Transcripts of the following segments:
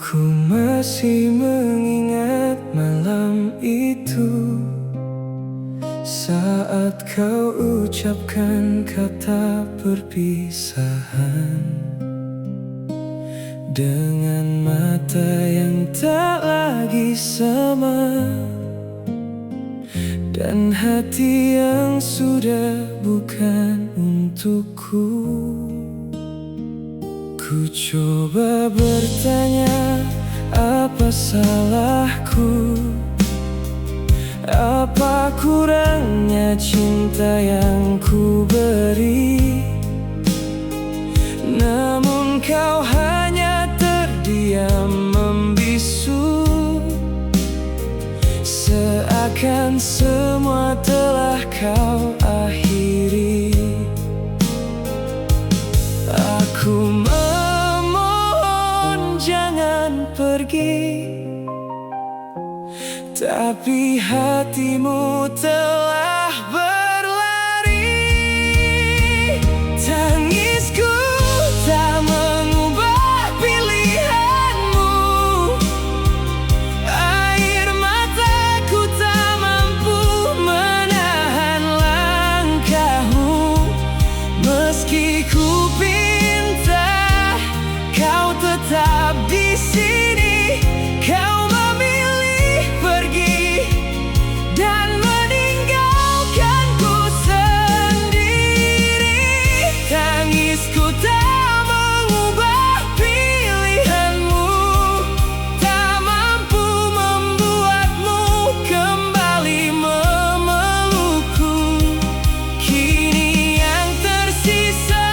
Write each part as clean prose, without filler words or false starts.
Ku masih mengingat malam itu, saat kau ucapkan kata perpisahan, dengan mata yang tak lagi sama, dan hati yang sudah bukan untukku. Ku coba bertanya, apa salahku? Apa kurangnya cinta yang ku beri? Namun kau hanya terdiam membisu, seakan semua telah kau akhiri. Aku memohon jangan pergi, tapi hatimu telah berlari. Tangisku tak mengubah pilihanmu, air mataku tak mampu menahan langkahmu. Meski ku pinta kau tetap di sini, kau memilih pergi dan meninggalkanku sendiri. Tangisku tak mengubah pilihanmu, tak mampu membuatmu kembali memelukku. Kini yang tersisa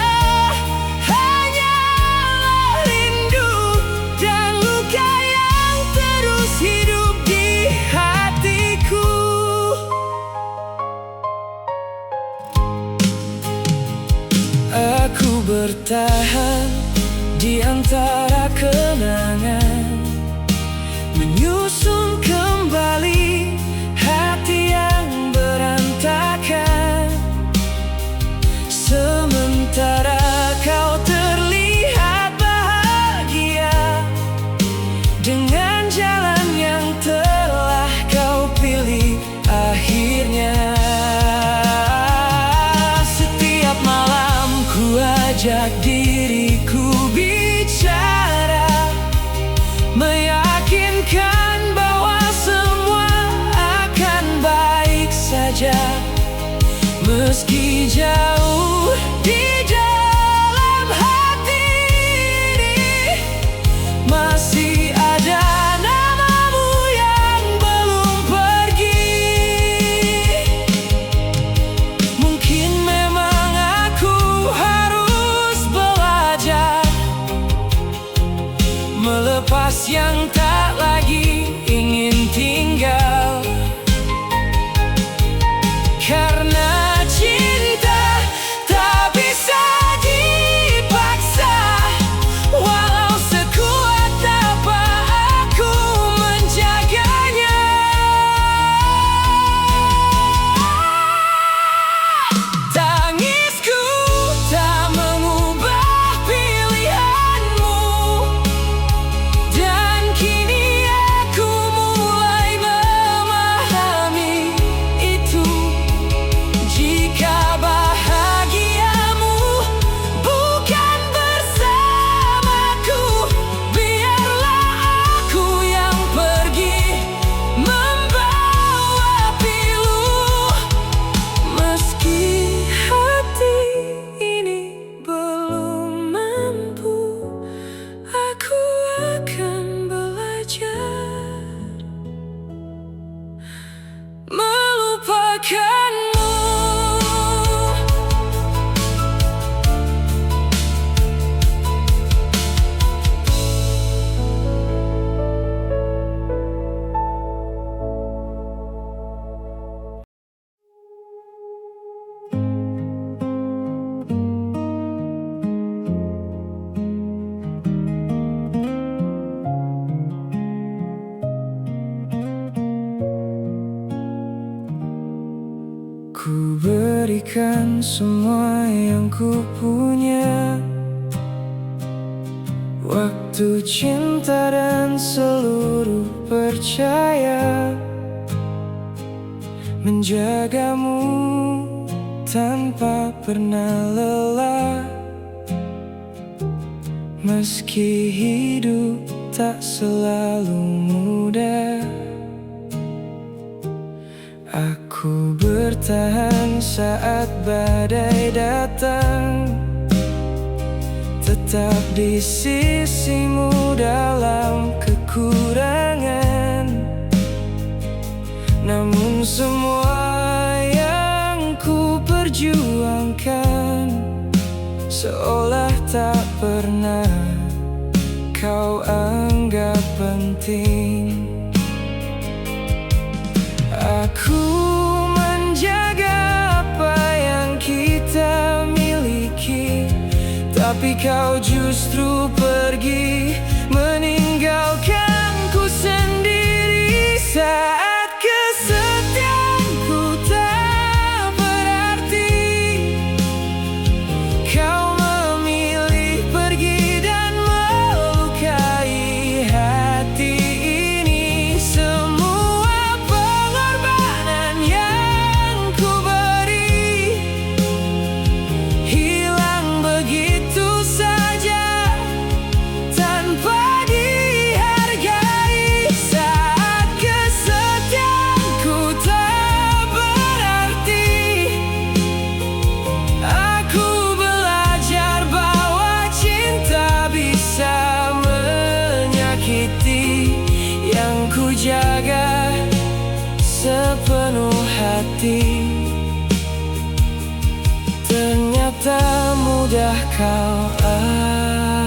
hanyalah rindu dan luka yang terus hidup di hatiku. Aku bertahan di antara kenangan, menyusun kembali hati yang berantakan. Sementara kau terlihat bahagia dengan jalan yang telah kau pilih akhirnya. Setiap malam ku ajak diriku bicara, meyakinkan bahwa semua akan baik saja. Meski jauh di dalam hati ini, masih ada namamu yang belum pergi. Mungkin memang aku harus belajar melepas yang tak lagi ingin tinggal. Karena cinta tak bisa dipaksa, walau sekuat apa aku menjaganya. Tangisku tak mengubah pilihanmu, dan kini aku mulai memahami itu. Jika bahagiamu bukan bersamaku, biarlah aku yang pergi membawa pilu. Meski hati ini belum mampu, aku akan belajar melupakanmu. Ku berikan semua yang ku punya Waktu, cinta, dan seluruh percaya menjagamu tanpa pernah lelah. Meski hidup tak selalu mudah, aku bertahan saat badai datang, tetap di sisimu dalam kekurangan. Namun semua yang ku perjuangkan seolah tak pernah kau anggap penting. Aku menjaga apa yang kita miliki, tapi kau justru pergi meninggalkanku sendiri. Saat kesetiaanku tak berarti, kau memilih pergi dan melukai hati ini. Semua pengorbanan yang ku beri hilang begitu saja tanpa dihargai. Saat kesetiaanku tak berarti, aku belajar bahwa cinta bisa menyakiti. Yang ku jaga sepenuh hati ternyata mudah kau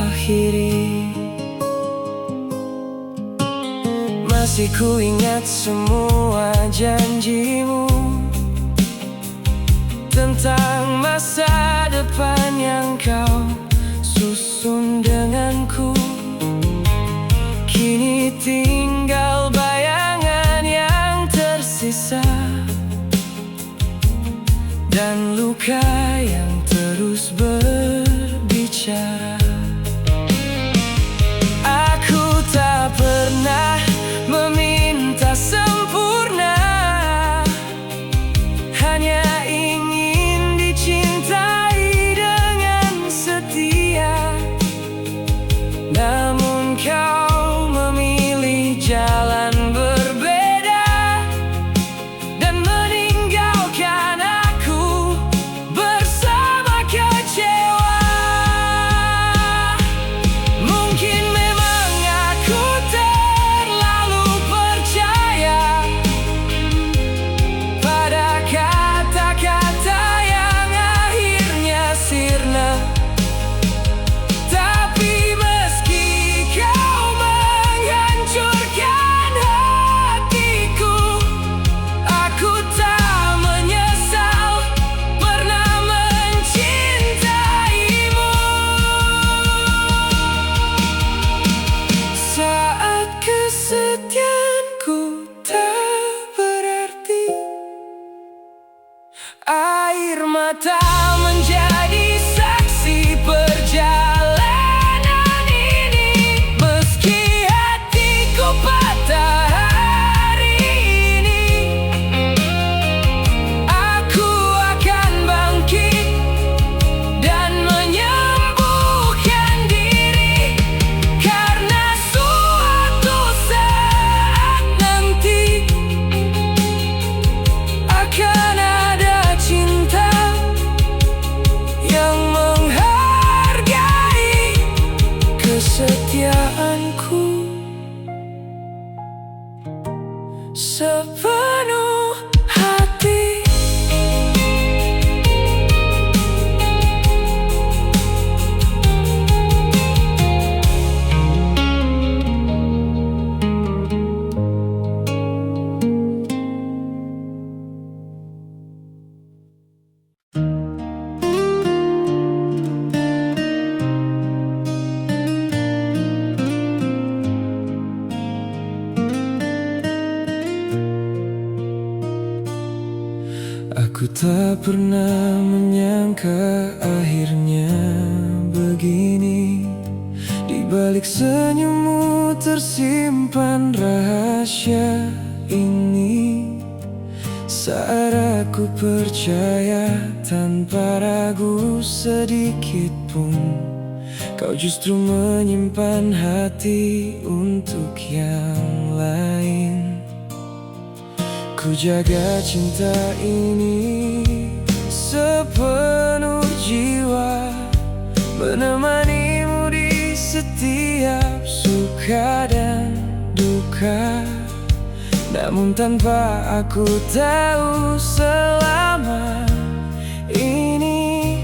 akhiri. Masih ku ingat semua janjimu tentang masa depan yang kau susun denganku. Kini tinggal bayangan yang tersisa dan luka yang terus berbicara. Aku tak pernah meminta sempurna, hanya ingin dicintai dengan setia. Namun kau memilih jalan berbeda dan meninggalkan aku bersama kecewa. Mungkin memang aku terlalu percaya pada kata-kata yang akhirnya sirna. Tapi meski kau menghancurkan hatiku, aku tak menyesal pernah mencintaimu. Saat kesetiaanku tak berarti, air mata menjadi saksi perjalanan ini. Meski hatiku patah hari ini, aku akan bangkit dan menyembuhkan diri. Karena suatu saat nanti akan ada cinta yang menghargai kesetiaanku sepenuh hati. Aku tak pernah menyangka akhirnya begini. Di balik senyummu tersimpan rahasia ini. Saat aku percaya tanpa ragu sedikit pun, kau justru menyimpan hati untuk yang lain. Ku jaga cinta ini sepenuh jiwa, menemanimu di setiap suka dan duka. Namun tanpa aku tahu selama ini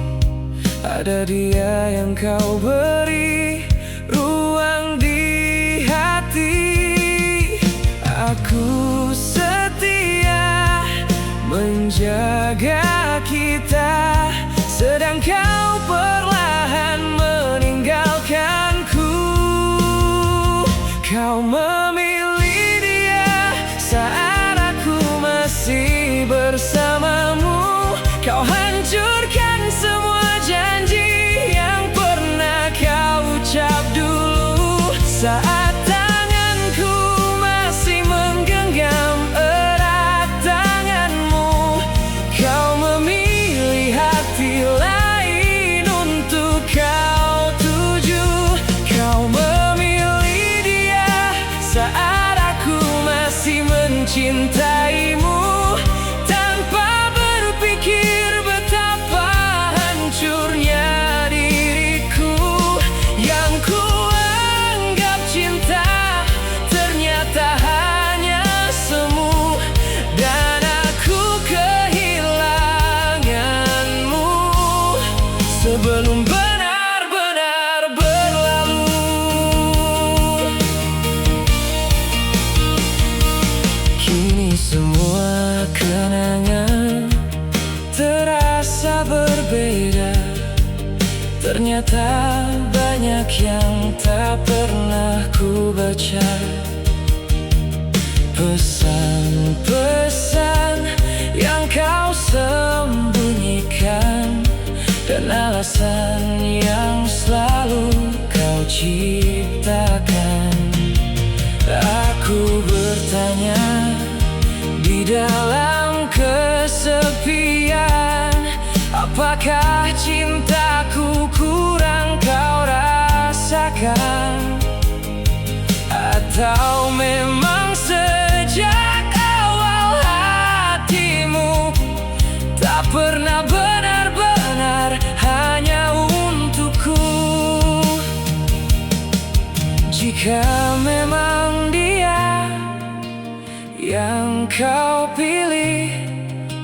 ada dia yang kau beri ruang di hati. Aku setia menjaga kita, sedang kau perlahan meninggalkanku. Kau memilih dia saat aku masih bersamamu. Kau hancurkan semua janji yang pernah kau ucap dulu. Saat tanganku masih menggenggam erat tanganmu, kau memilih hati lain untuk kau tuju. Kau memilih dia saat aku masih mencintaimu, tanpa berpikir betapa hancurnya diriku. Yang ku anggap cinta ternyata hanya semu, dan aku kehilanganmu sebelum benar-benar berlalu. Kini semua kenangan terasa berbeda. Ternyata banyak yang tak pernah ku baca. Pesan-pesan yang kau sembunyikan, dan alasan yang selalu kau ciptakan. Aku bertanya di dalam kesepian, apakah cintaku kurang kau rasakan? Atau memang sejak awal hatimu tak pernah benar-benar hanya untukku? Jika memang dia yang kau pilih,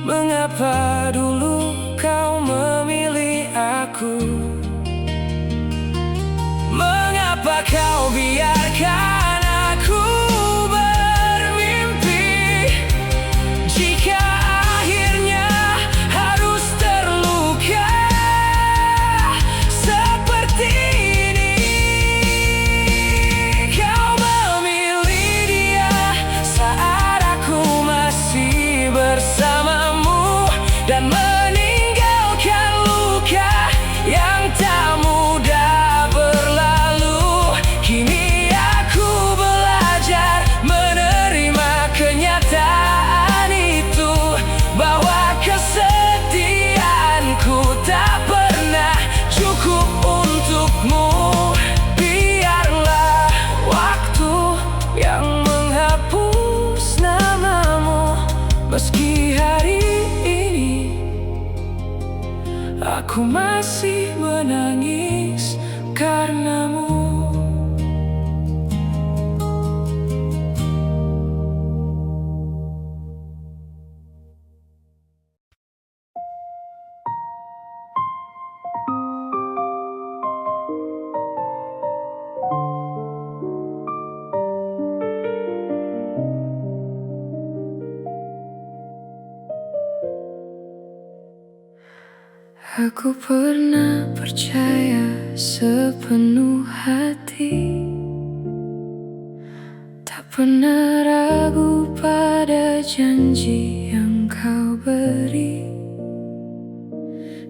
mengapa dulu kau memilih aku? Mengapa kau biarkan aku bermimpi, jika akhirnya harus terluka seperti ini? Kau memilih dia saat aku masih bersamamu, dan meninggalkan luka yang tak mudah berlalu. Kini aku belajar menerima kenyataan itu, bahwa kesetiaanku tak pernah cukup untukmu. Biarlah waktu yang menghapus namamu, meski hari ini aku masih menangis karenamu. Aku pernah percaya sepenuh hati, tak pernah ragu pada janji yang kau beri.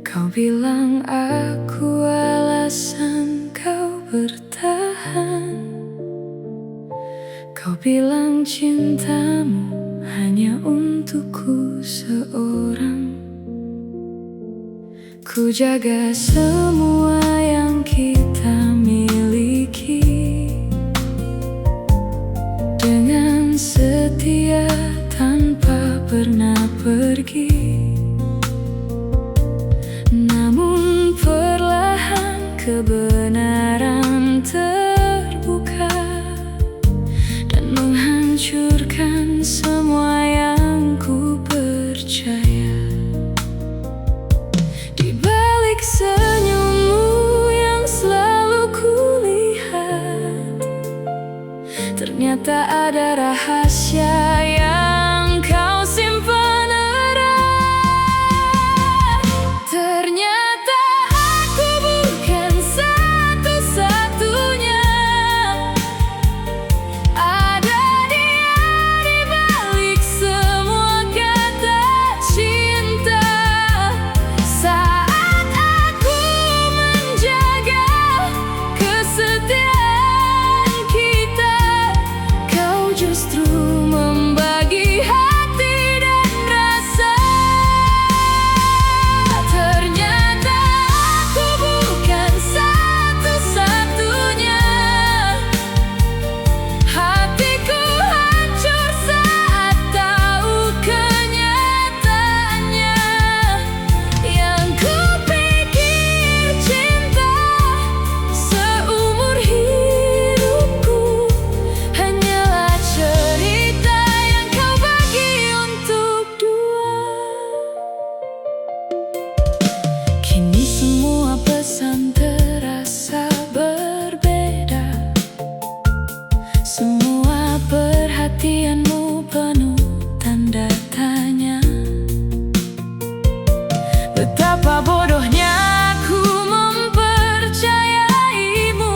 Kau bilang aku alasan kau bertahan, bilang cintamu hanya untukku seorang. Ku jaga semua yang kita miliki dengan setia tanpa pernah pergi. Namun perlahan kebenaran terbuka dan menghancurkan semua yang ku percaya. Di balik senyummu yang selalu kulihat, ternyata ada rahasia yang kau simpan erat. Ternyata aku bukan satu-satunya. Ada dia di balik semua kata cinta. Saat aku menjaga kesetiaan kita, kau justru membagi hati dan rasa. Ternyata aku bukan satu-satunya. Hatiku hancur saat tahu kenyataannya. Yang kupikir cinta seumur hidupku hanyalah cerita yang kau bagi untuk dua. Kini semua pesan terasa berbeda. Semua perhatianmu penuh tanda tanya. Betapa bodohnya aku mempercayaimu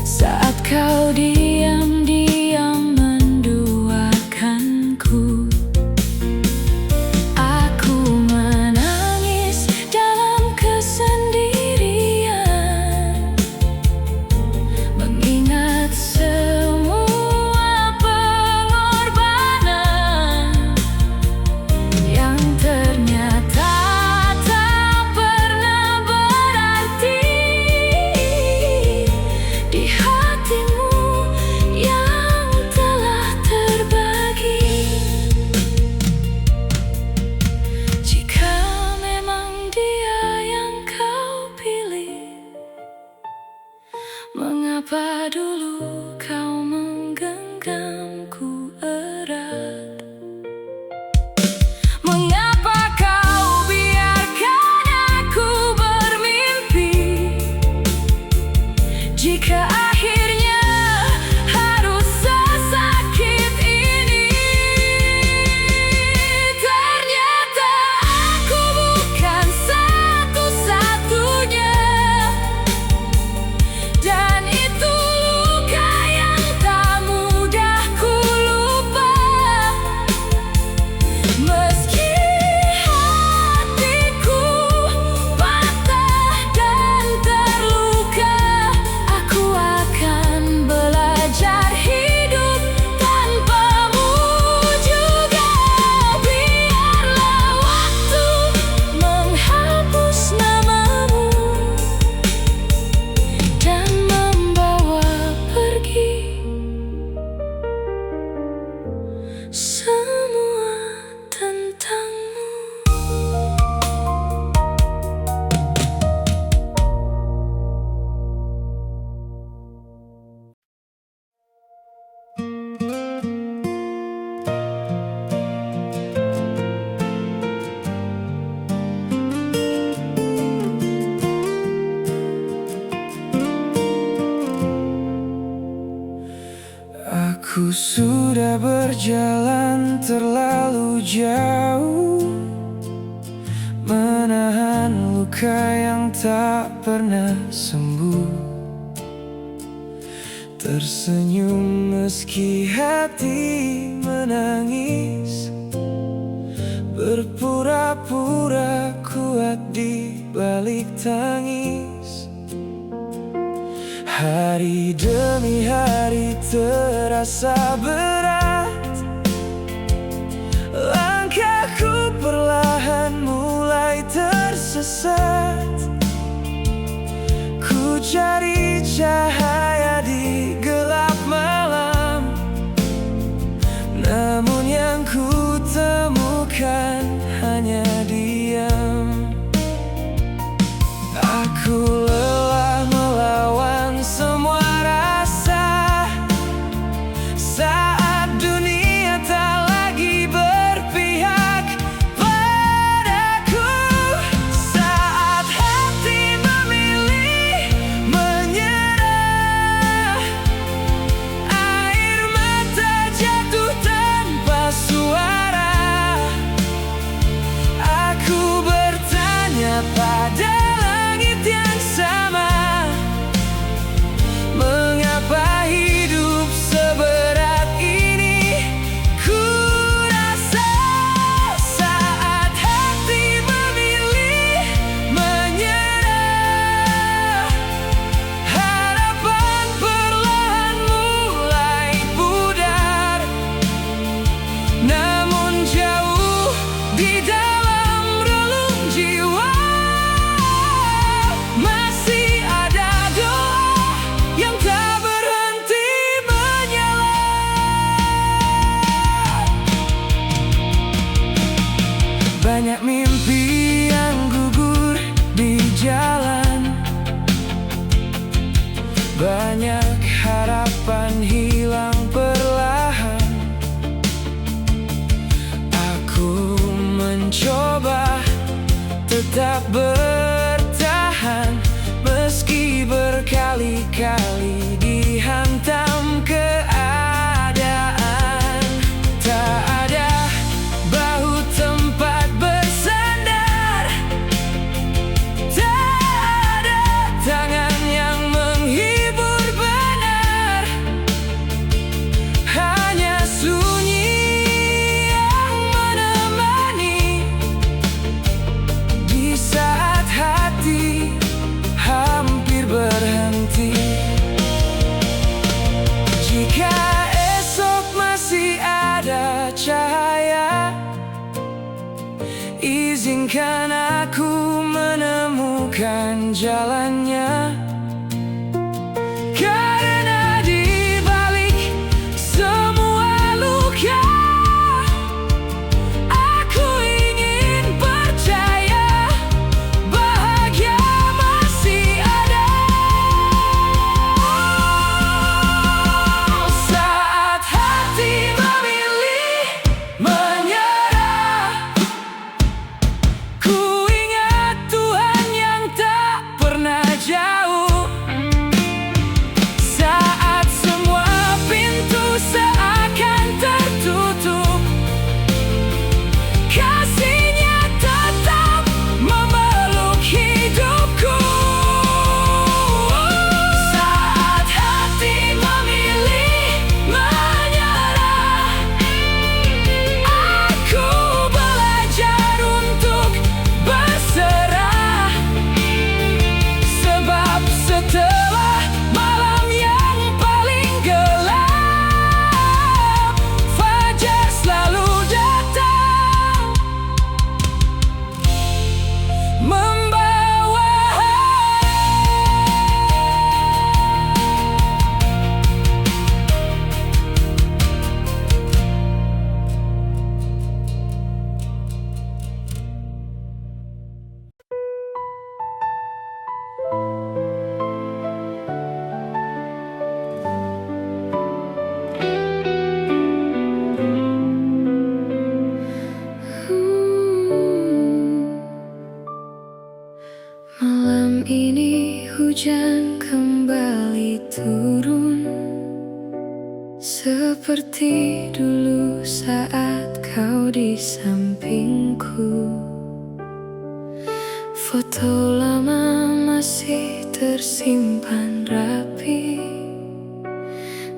saat kau diam-diam menduakanku. Aku menangis dalam kesendirian, mengingat semua pengorbanan yang ternyata tak pernah berarti di hatimu yang telah terbagi. Jika memang dia yang kau pilih, mengapa dulu kau menggenggamku erat? Mengapa kau biarkan aku bermimpi jika akhirnya harus sesakit ini? Ternyata aku bukan satu-satunya. Dan itu luka yang tak mudah ku lupa. Meski hatiku patah dan terluka, aku akan belajar hidup tanpamu juga. Biarlah waktu menghapus namamu dan membawa pergi semua tentangmu. Aku sudah berjalan terlalu jauh, menahan luka yang tak pernah sembuh. Tersenyum meski hati menangis, berpura-pura kuat di balik tangis. Hari demi hari terasa berat, langkahku perlahan mulai tersesat. Ku cari cahaya di gelap malam, namun yang ku temukan hanya diam. Aku lelah melawan semua rasa saat dunia tak lagi berpihak padaku. Saat hati memilih menyerah, air mata jatuh tanpa suara. Aku bertanya pada yang sama, mengapa hidup seberat ini? Ku rasa saat hati memilih menyerah, harapan perlahan mulai pudar. Namun jauh di dalam relung jiwa masih ada doa yang tak berhenti menyala. Banyak mimpi yang gugur di jalan, banyak harapan hilang perlahan. Aku mencoba tetap bertahan, meski berkali-kali dihantam keadaan. Tak ada bahu tempat bersandar, tak ada tangan yang menghibur benar, hanya sunyi yang menemani di saat hati hampir berhenti. Jika esok masih ada cahaya, izinkan aku menemukan jalannya. Karena di balik semua luka, aku ingin percaya bahagia masih ada. Saat hati memilih menyerah, ku ingat Tuhan yang tak pernah jauh. Saat semua pintu seakan tertutup, kasih-Nya tetap memeluk hidupku. Saat hati memilih menyerah, aku belajar untuk berserah. Sebab setelah malam yang paling gelap, fajar selalu datang membawa malam ini hujan kembali turun, seperti dulu saat kau di sampingku. Foto lama masih tersimpan rapi,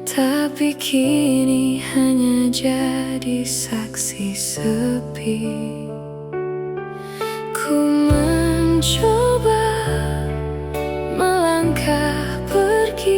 tapi kini hanya jadi saksi sepi. Ku mencoba melangkah pergi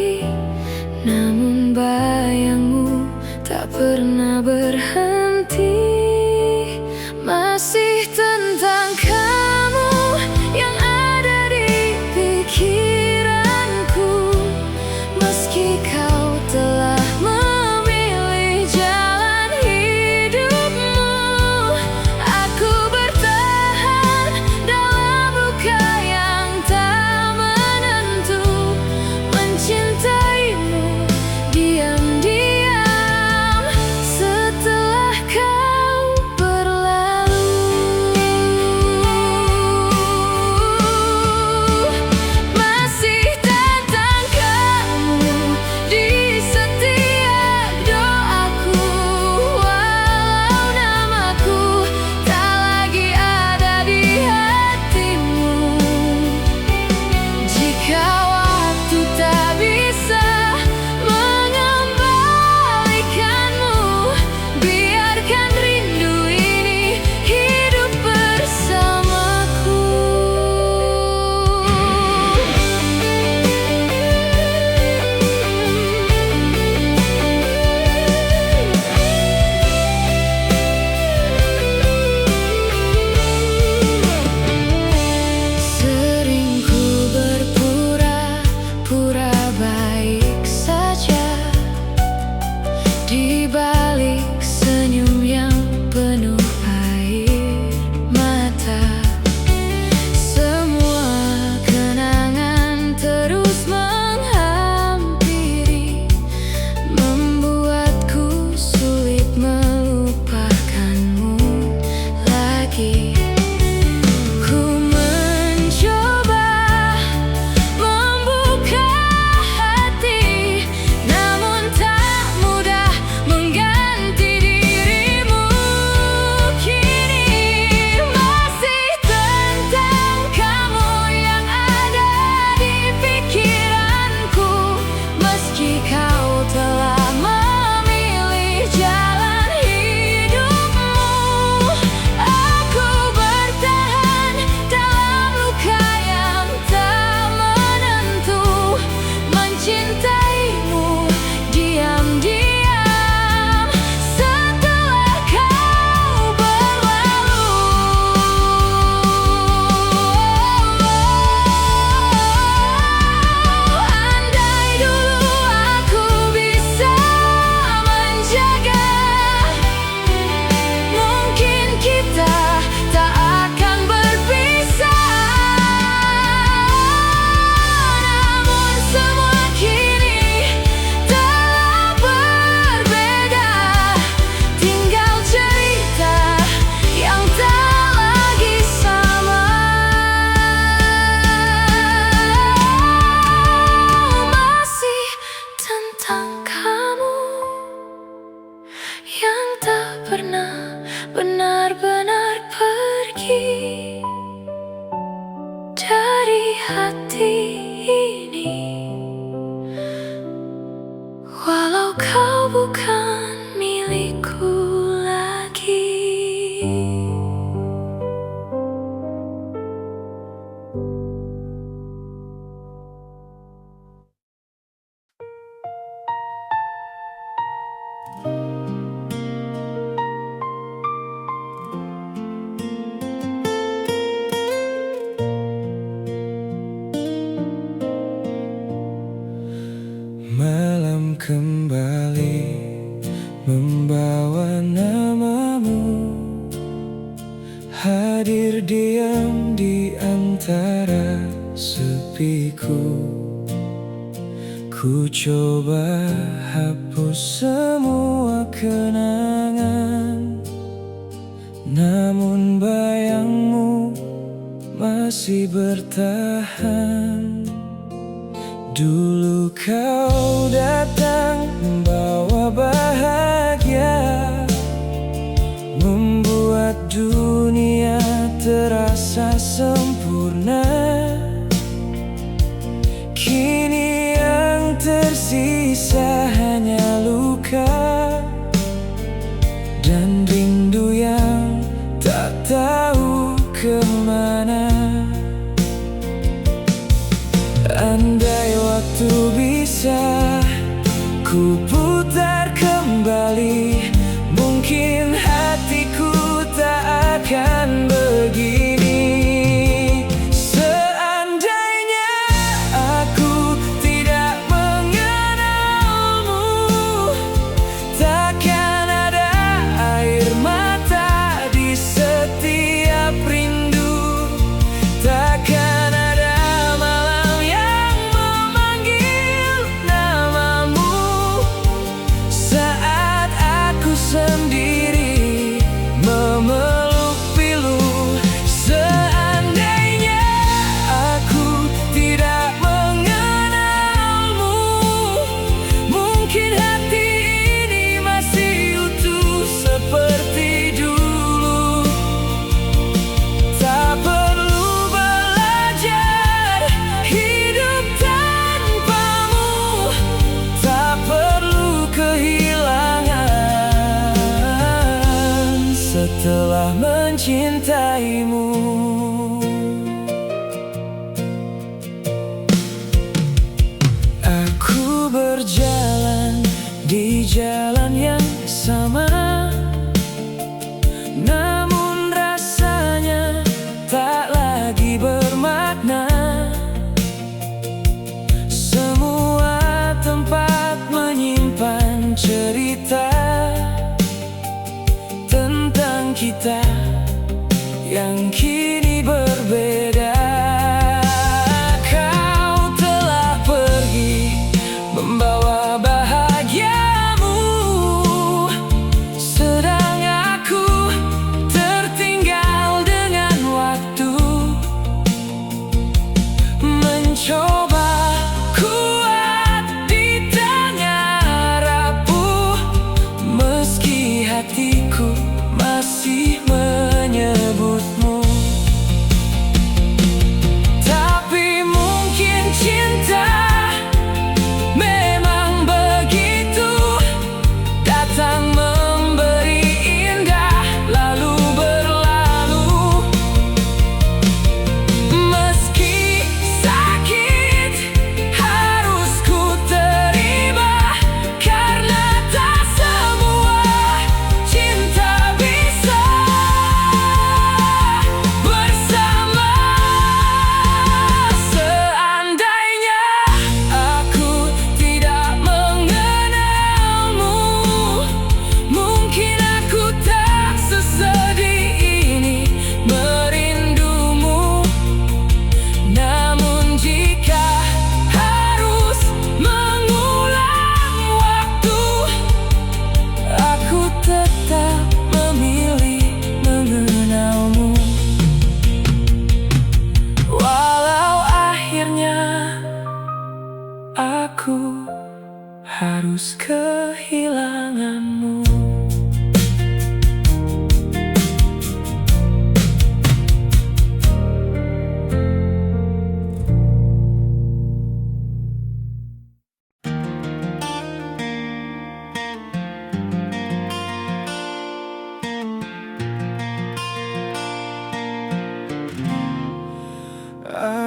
sepiku. Ku coba hapus semua kenangan, namun bayangmu masih bertahan. Dulu kau datang membawa bahagia, membuat dunia terasa sempurna. Kini yang tersisa hanya luka dan rindu yang tak tahu kemana. Andai waktu bisa ku putar kembali, mungkin hatiku tak akan begini. Seandainya aku tidak mengenalmu, takkan ada air mata di setiap rindu. Takkan ada malam yang memanggil namamu saat aku sendiri memeluk pilu. Seandainya aku tidak mengenalmu, mungkin hati ini masih utuh seperti dulu. Tak perlu belajar hidup tanpamu, tak perlu kehilangan setelah mencintaimu. Aku berjalan di jalan yang sama, namun rasanya tak lagi bermakna. Semua tempat menyimpan cerita tentang kita yang kini berbeda. Kau telah pergi membawa bahagiamu, sedang aku tertinggal dengan waktu. Mencoba kuat di tengah rapuh, meski hatiku masih menyebutmu. Tapi mungkin cinta memang begitu, datang memberi indah lalu berlalu. Meski sakit harus ku terima, karena tak semua cinta bisa bersama. Seandainya aku tidak mengenalmu, mungkin aku tak sesedih ini merindumu. Namun jika harus mengulang waktu, aku tetap memilih mengenalmu. Walau akhirnya aku harus kehilanganmu.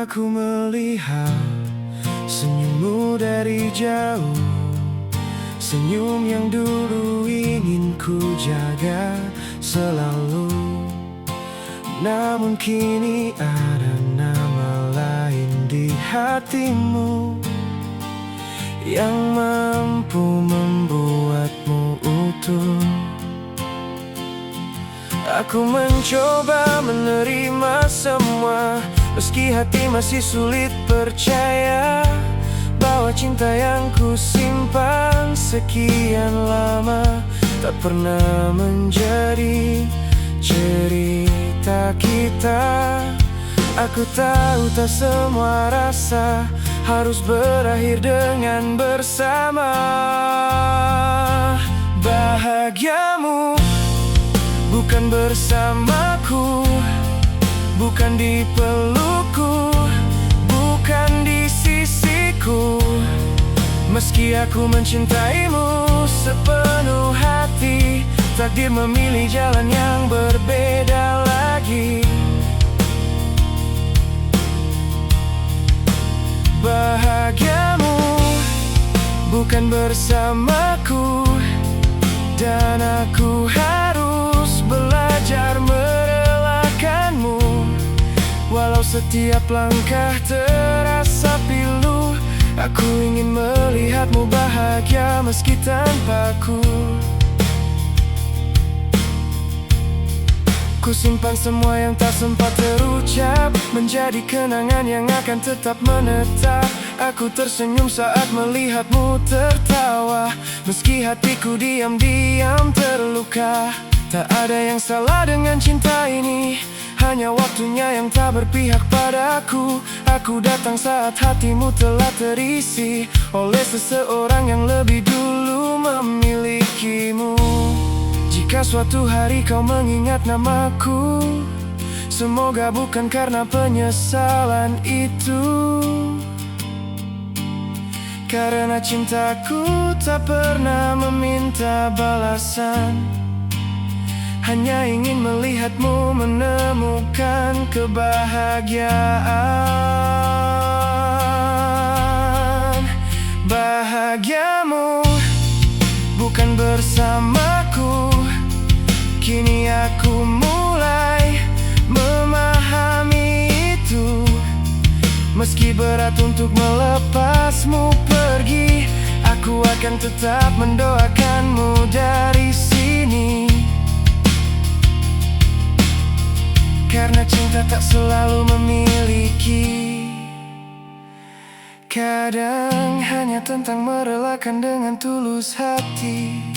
Aku melihat senyummu dari jauh, senyum yang dulu ingin ku jaga selalu. Namun kini ada nama lain di hatimu yang mampu membuatmu utuh. Aku mencoba menerima semua Meski hati masih sulit percaya bahwa cinta yang ku simpan sekian lama tak pernah menjadi cerita kita. Aku tahu tak semua rasa harus berakhir dengan bersama. Bahagiamu bukan bersamaku, bukan di pelukku, bukan di sisiku. Meski aku mencintaimu sepenuh hati, takdir memilih jalan yang berbeda lagi. Bahagiamu bukan bersamaku, dan aku harus belajar merelakanmu. Walau setiap langkah terasa pilu, aku ingin melihatmu bahagia meski tanpaku. Ku simpan semua yang tak sempat terucap, menjadi kenangan yang akan tetap menetap. Aku tersenyum saat melihatmu tertawa, meski hatiku diam-diam terluka. Tak ada yang salah dengan cinta ini, hanya waktunya yang tak berpihak padaku. Aku datang saat hatimu telah terisi oleh seseorang yang lebih dulu memilikimu. Jika suatu hari kau mengingat namaku, semoga bukan karena penyesalan itu. Karena cintaku tak pernah meminta balasan, hanya ingin melihatmu menemukan kebahagiaan. Bahagiamu bukan bersamaku, kini aku mulai memahami itu. Meski berat untuk melepasmu pergi, aku akan tetap mendoakanmu dari sini. Karena cinta tak selalu memiliki, kadang hanya tentang merelakan dengan tulus hati.